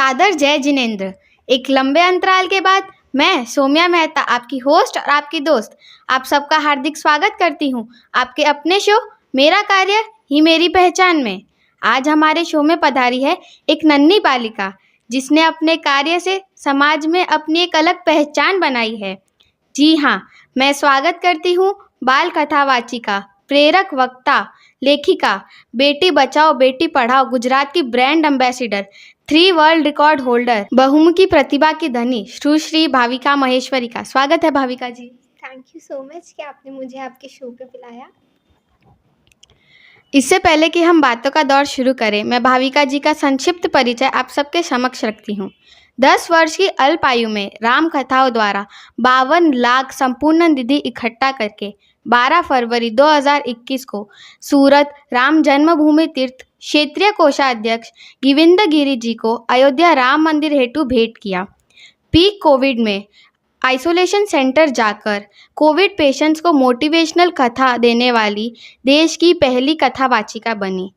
सादर जय जिनेंद्र। एक लंबे अंतराल के बाद मैं सौम्या मेहता, आपकी होस्ट और आपकी दोस्त, आप सबका हार्दिक स्वागत करती हूँ आपके अपने शो मेरा कार्य ही मेरी पहचान में। आज हमारे शो में पधारी है एक नन्ही बालिका जिसने अपने कार्य से समाज में अपनी एक अलग पहचान बनाई है। जी हाँ, मैं स्वागत करती हूँ बाल कथावाचिका, प्रेरक वक्ता, लेखिका, बेटी बचाओ बेटी पढ़ाओ गुजरात की brand ambassador, 3 world record holder, बहुमुखी प्रतिभा की धनी सुश्री भाविका महेश्वरी का। स्वागत है भाविका जी। थैंक यू सो मच कि आपने मुझे आपके शो पे बुलाया। इससे पहले कि हम बातों का दौर शुरू करें, मैं भाविका जी का संक्षिप्त परिचय आप सबके समक्ष रखती हूँ। 10 वर्ष की अल्प आयु में राम कथाओं द्वारा 52 लाख संपूर्ण निधि इकट्ठा करके 12 फरवरी 2021 को सूरत राम जन्मभूमि तीर्थ क्षेत्रीय कोषाध्यक्ष गोविंद गिरी जी को अयोध्या राम मंदिर हेतु भेंट किया। पीक कोविड में आइसोलेशन सेंटर जाकर कोविड पेशेंट्स को मोटिवेशनल कथा देने वाली देश की पहली कथावाचिका बनी।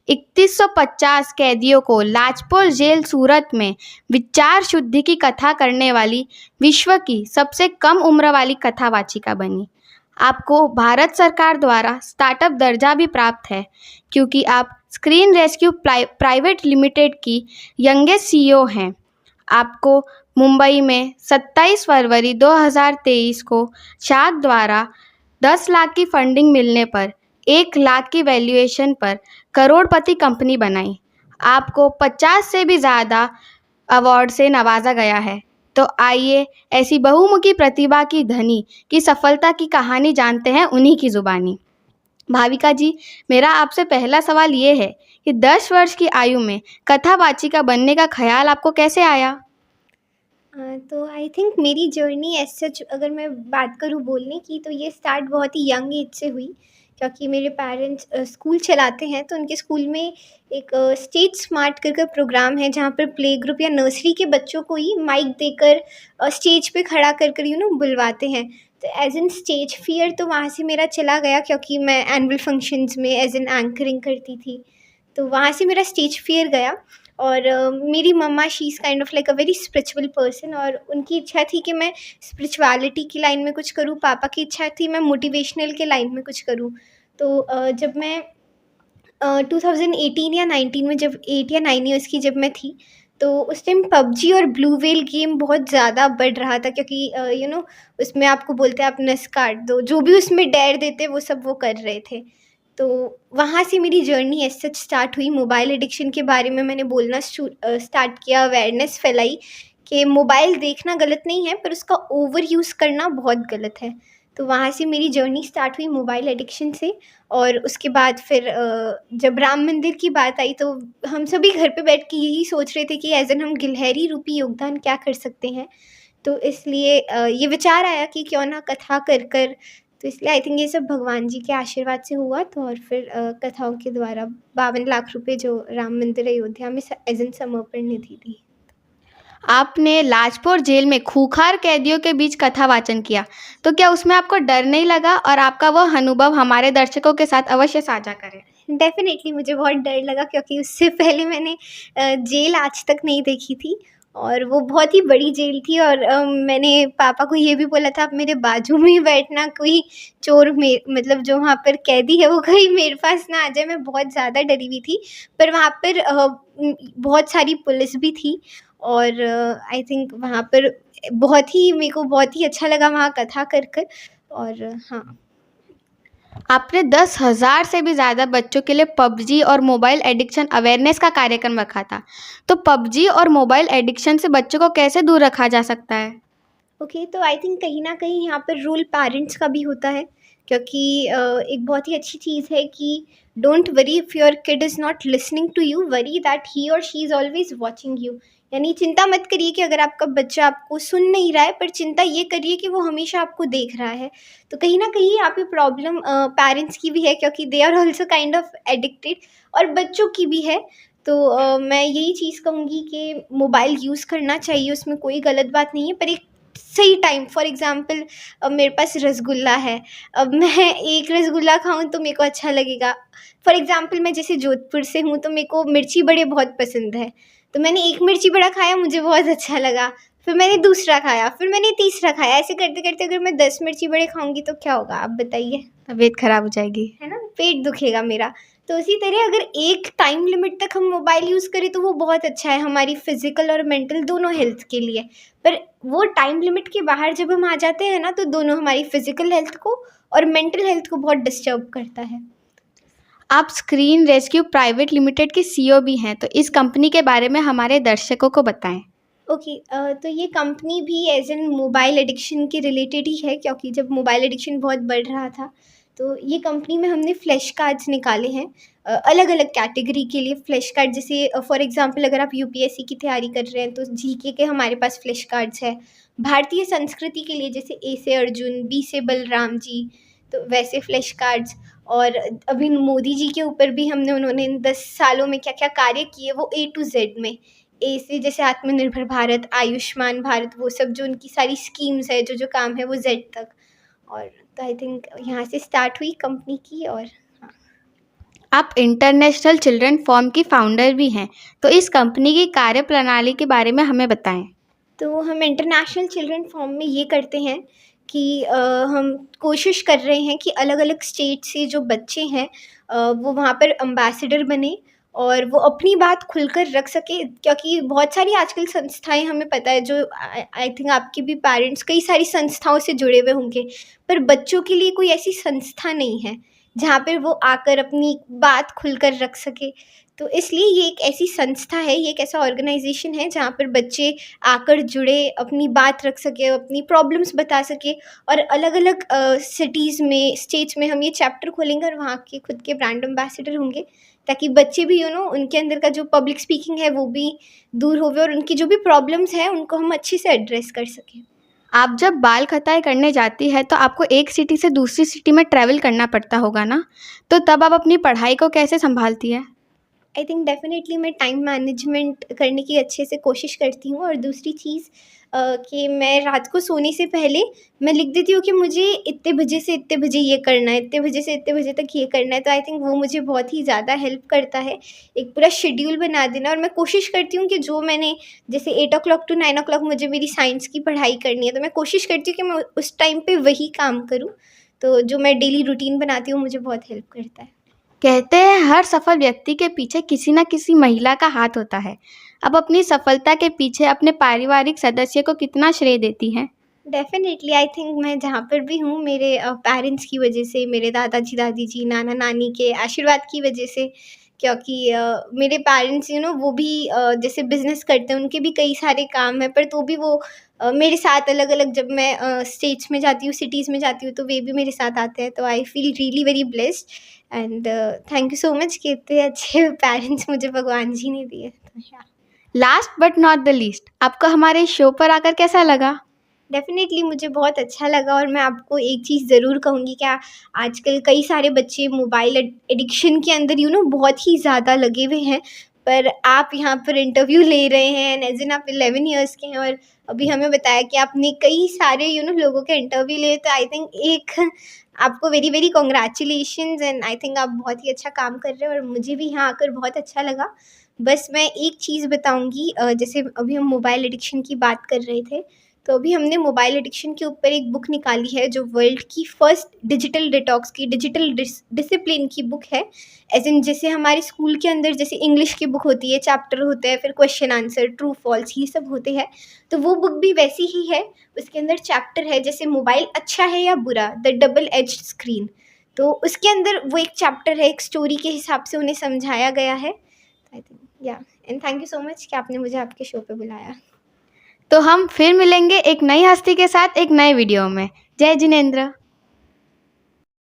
3150 कैदियों को लाजपोर जेल सूरत में विचार शुद्धि की कथा करने वाली विश्व की सबसे कम उम्र वाली कथावाचिका बनी। आपको भारत सरकार द्वारा स्टार्टअप दर्जा भी प्राप्त है क्योंकि आप स्क्रीन रेस्क्यू प्राइवेट लिमिटेड की यंगेस्ट सीईओ हैं। आपको मुंबई में 27 फरवरी 2023 को शाख द्वारा 10 लाख की फंडिंग मिलने पर 1 लाख की वैल्यूएशन पर करोड़पति कंपनी बनाई। आपको 50 से भी ज़्यादा अवार्ड से नवाजा गया है। तो आइए ऐसी बहुमुखी प्रतिभा की धनी की सफलता की कहानी जानते हैं उन्हीं की ज़ुबानी। भाविका जी, मेरा आपसे पहला सवाल ये है कि 10 वर्ष की आयु में कथावाचिका बनने का ख्याल आपको कैसे आया? तो आई थिंक मेरी जर्नी एज सच अगर मैं बात करूँ बोलने की, तो ये स्टार्ट बहुत ही यंग एज से हुई क्योंकि मेरे पेरेंट्स स्कूल चलाते हैं। तो उनके स्कूल में एक स्टेज स्मार्ट कर प्रोग्राम है जहाँ पर प्ले ग्रुप या नर्सरी के बच्चों को ही माइक देकर स्टेज पे खड़ा कर बुलवाते हैं। तो एज एन स्टेज फियर तो वहाँ से मेरा चला गया क्योंकि मैं एनुअल फंक्शंस में एज एन एंकरिंग करती थी। तो वहाँ से मेरा स्टेज फियर गया। और मेरी mamma she is kind of like a very spiritual person और उनकी इच्छा थी कि मैं स्पिरिचुअलिटी की लाइन में कुछ करूँ। पापा की इच्छा थी मैं मोटिवेशनल के लाइन में कुछ करूँ। तो जब मैं 2018 या 19 में जब 8 या 9 ईयर्स की जब मैं थी, तो उस टाइम पबजी और ब्लू व्हेल गेम बहुत ज़्यादा बढ़ रहा था क्योंकि उसमें आपको बोलते हैं आप नस काट दो, जो भी उसमें डेयर देते वो सब वो कर रहे थे। तो वहाँ से मेरी जर्नी एज सच स्टार्ट हुई। मोबाइल एडिक्शन के बारे में मैंने बोलना स्टार्ट किया, अवेयरनेस फैलाई कि मोबाइल देखना गलत नहीं है पर उसका ओवर यूज़ करना बहुत गलत है। तो वहाँ से मेरी जर्नी स्टार्ट हुई मोबाइल एडिक्शन से। और उसके बाद फिर जब राम मंदिर की बात आई तो हम सभी घर पे बैठ के यही सोच रहे थे कि एज एन हम गिलहरी रूपी योगदान क्या कर सकते हैं। तो इसलिए ये विचार आया कि क्यों ना कथा कर। तो इसलिए आई थिंक ये सब भगवान जी के आशीर्वाद से हुआ। तो और फिर कथाओं के द्वारा 52 लाख रुपए जो राम मंदिर अयोध्या में एज एन समर्पण निधि दी। आपने लाजपोर जेल में खूंखार कैदियों के बीच कथा वाचन किया, तो क्या उसमें आपको डर नहीं लगा? और आपका वह अनुभव हमारे दर्शकों के साथ अवश्य साझा करें। डेफ़िनेटली मुझे बहुत डर लगा क्योंकि उससे पहले मैंने जेल आज तक नहीं देखी थी और वो बहुत ही बड़ी जेल थी। और मैंने पापा को ये भी बोला था आप मेरे बाजू में ही बैठना, कोई चोर मतलब जो वहाँ पर कैदी है वो कहीं मेरे पास ना आ जाए। मैं बहुत ज़्यादा डरी हुई थी। पर वहाँ पर बहुत सारी पुलिस भी थी और आई थिंक वहाँ पर मेरे को बहुत ही अच्छा लगा वहाँ कथा कर। और हाँ, आपने 10,000 से भी ज़्यादा बच्चों के लिए पबजी और मोबाइल एडिक्शन अवेयरनेस का कार्यक्रम रखा था। तो पबजी और मोबाइल एडिक्शन से बच्चों को कैसे दूर रखा जा सकता है? ओके, तो आई थिंक कहीं न कहीं यहाँ पर रोल पेरेंट्स का भी होता है क्योंकि एक बहुत ही अच्छी चीज़ है कि don't worry if your kid is not listening to you, worry that he और she is always watching you. यानी चिंता मत करिए कि अगर आपका बच्चा आपको सुन नहीं रहा है, पर चिंता ये करिए कि वो हमेशा आपको देख रहा है। तो कहीं न कहीं यहाँ पे प्रॉब्लम पेरेंट्स की भी है क्योंकि they are also kind of addicted और बच्चों की भी है। तो मैं यही चीज़ कहूँगी कि मोबाइल यूज़ करना चाहिए, उसमें कोई गलत बात नहीं है, पर एक सही टाइम। फॉर एग्ज़ाम्पल मेरे पास रसगुल्ला है, अब मैं एक रसगुल्ला खाऊँ तो मेरे को अच्छा लगेगा। फॉर एग्ज़ाम्पल मैं जैसे जोधपुर से हूँ तो मेरे को मिर्ची बड़े बहुत पसंद है। तो मैंने एक मिर्ची बड़ा खाया, मुझे बहुत अच्छा लगा, फिर मैंने दूसरा खाया, फिर मैंने तीसरा खाया। ऐसे करते-करते अगर मैं 10 मिर्ची बड़े खाऊँगी तो क्या होगा आप बताइए? तबीयत खराब हो जाएगी। है ना? पेट दुखेगा मेरा। तो उसी तरह अगर एक टाइम लिमिट तक हम मोबाइल यूज़ करें तो वो बहुत अच्छा है हमारी फ़िज़िकल और मेंटल दोनों हेल्थ के लिए। पर वो टाइम लिमिट के बाहर जब हम आ जाते हैं ना, तो दोनों हमारी फ़िज़िकल हेल्थ को और मेंटल हेल्थ को बहुत डिस्टर्ब करता है। आप स्क्रीन रेस्क्यू प्राइवेट लिमिटेड की सीईओ भी हैं, तो इस कंपनी के बारे में हमारे दर्शकों को बताएं। ओके, तो ये कंपनी भी एज़ एन मोबाइल एडिक्शन के रिलेटेड ही है, क्योंकि जब मोबाइल एडिक्शन बहुत बढ़ रहा था, तो ये कंपनी में हमने फ्लैश कार्ड्स निकाले हैं अलग-अलग कैटेगरी के लिए। फ्लैश कार्ड जैसे फॉर एग्ज़ाम्पल अगर आप यूपीएससी की तैयारी कर रहे हैं तो जीके के हमारे पास फ्लैश कार्ड्स है। भारतीय संस्कृति के लिए जैसे ए से अर्जुन, बी से बलराम जी, तो वैसे फ्लैश कार्ड्स। और अभी मोदी जी के ऊपर भी उन्होंने इन 10 सालों में क्या-क्या कार्य किए वो ए टू ज़ेड में। ए से जैसे आत्मनिर्भर भारत, आयुष्मान भारत, वो सब जो उनकी सारी स्कीम्स है, जो काम है वो ज़ेड तक। और तो आई थिंक यहाँ से स्टार्ट हुई कंपनी की। और हाँ, आप इंटरनेशनल चिल्ड्रन फॉर्म की फाउंडर भी हैं, तो इस कंपनी की कार्यप्रणाली के बारे में हमें बताएं। तो हम इंटरनेशनल चिल्ड्रन फॉर्म में ये करते हैं कि हम कोशिश कर रहे हैं कि अलग-अलग स्टेट से जो बच्चे हैं वो वहाँ पर एम्बेसडर बने और वो अपनी बात खुलकर रख सके, क्योंकि बहुत सारी आजकल संस्थाएँ हमें पता है, जो आई थिंक आपके भी पेरेंट्स कई सारी संस्थाओं से जुड़े हुए होंगे, पर बच्चों के लिए कोई ऐसी संस्था नहीं है जहाँ पर वो आकर अपनी बात खुलकर रख सके। तो इसलिए ये एक ऐसी संस्था है, ये एक ऐसा ऑर्गेनाइजेशन है जहाँ पर बच्चे आकर जुड़े, अपनी बात रख सकें, अपनी प्रॉब्लम्स बता सकें। और अलग-अलग सिटीज़ में, स्टेट्स में हम ये चैप्टर खोलेंगे और वहाँ के खुद के ब्रांड एम्बेसडर होंगे, ताकि बच्चे भी उनके अंदर का जो पब्लिक स्पीकिंग है वो भी दूर होवे और उनकी जो भी प्रॉब्लम्स हैं उनको हम अच्छे से एड्रेस कर सकें। आप जब बाल कटाई करने जाती है तो आपको एक सिटी से दूसरी सिटी में ट्रैवल करना पड़ता होगा ना, तो तब आप अपनी पढ़ाई को कैसे संभालती है? आई थिंक डेफ़िनेटली मैं टाइम मैनेजमेंट करने की अच्छे से कोशिश करती हूँ। और दूसरी चीज़ कि मैं रात को सोने से पहले मैं लिख देती हूँ कि मुझे इतने बजे से इतने बजे ये करना है, इतने बजे से इतने बजे तक ये करना है। तो आई थिंक वो मुझे बहुत ही ज़्यादा हेल्प करता है, एक पूरा शेड्यूल बना देना। और मैं कोशिश करती हूँ कि जो मैंने जैसे 8 ओ क्लॉक टू 9 ओ क्लॉक मुझे मेरी साइंस की पढ़ाई करनी है, तो मैं कोशिश करती हूँ कि मैं उस टाइम पे वही काम करूँ। तो जो मैं डेली रूटीन बनाती हूँ मुझे बहुत हेल्प करता है। कहते हैं हर सफल व्यक्ति के पीछे किसी न किसी महिला का हाथ होता है। अब अपनी सफलता के पीछे अपने पारिवारिक सदस्य को कितना श्रेय देती हैं? डेफ़िनेटली आई थिंक मैं जहाँ पर भी हूँ मेरे पेरेंट्स की वजह से, मेरे दादाजी, दादी जी, नाना-नानी के आशीर्वाद की वजह से। क्योंकि मेरे पेरेंट्स वो भी जैसे बिज़नेस करते हैं, उनके भी कई सारे काम हैं, पर तो भी वो मेरे साथ अलग-अलग, जब मैं स्टेट्स में जाती हूँ, सिटीज़ में जाती हूँ, तो वे भी मेरे साथ आते हैं। तो I feel really very blessed and thank you so much कि इतने अच्छे पेरेंट्स मुझे भगवान जी ने दिए। तो या last but not the least, आपको हमारे शो पर आकर कैसा लगा? डेफ़िनेटली मुझे बहुत अच्छा लगा। और मैं आपको एक चीज़ ज़रूर कहूँगी, क्या आजकल कई सारे बच्चे मोबाइल एडिक्शन के अंदर बहुत ही ज़्यादा लगे हुए हैं, पर आप यहाँ पर इंटरव्यू ले रहे हैं एंड एज़ एन आप 11 इयर्स के हैं और अभी हमें बताया कि आपने कई सारे लोगों के इंटरव्यू लिए। तो आई थिंक एक आपको very very congratulations and I think आप बहुत ही अच्छा काम कर रहे हैं और मुझे भी यहाँ आकर बहुत अच्छा लगा। बस मैं एक चीज़ बताऊँगी, जैसे अभी हम मोबाइल एडिक्शन की बात कर रहे थे, तो अभी हमने मोबाइल एडिक्शन के ऊपर एक बुक निकाली है जो वर्ल्ड की फर्स्ट डिजिटल डिटॉक्स की, डिजिटल डिसिप्लिन की बुक है। एज़ इन जैसे हमारे स्कूल के अंदर जैसे इंग्लिश की बुक होती है, चैप्टर होते हैं, फिर क्वेश्चन आंसर, ट्रू फॉल्स, ये सब होते हैं। तो वो बुक भी वैसी ही है, उसके अंदर चैप्टर है जैसे मोबाइल अच्छा है या बुरा, द डबल एज्ड स्क्रीन। तो उसके अंदर वो एक चैप्टर है, एक स्टोरी के हिसाब से उन्हें समझाया गया है। आई थिंक या and thank you so much कि आपने मुझे आपके शो पे बुलाया। तो हम फिर मिलेंगे एक नई हस्ती के साथ एक नए वीडियो में। जय जिनेंद्र।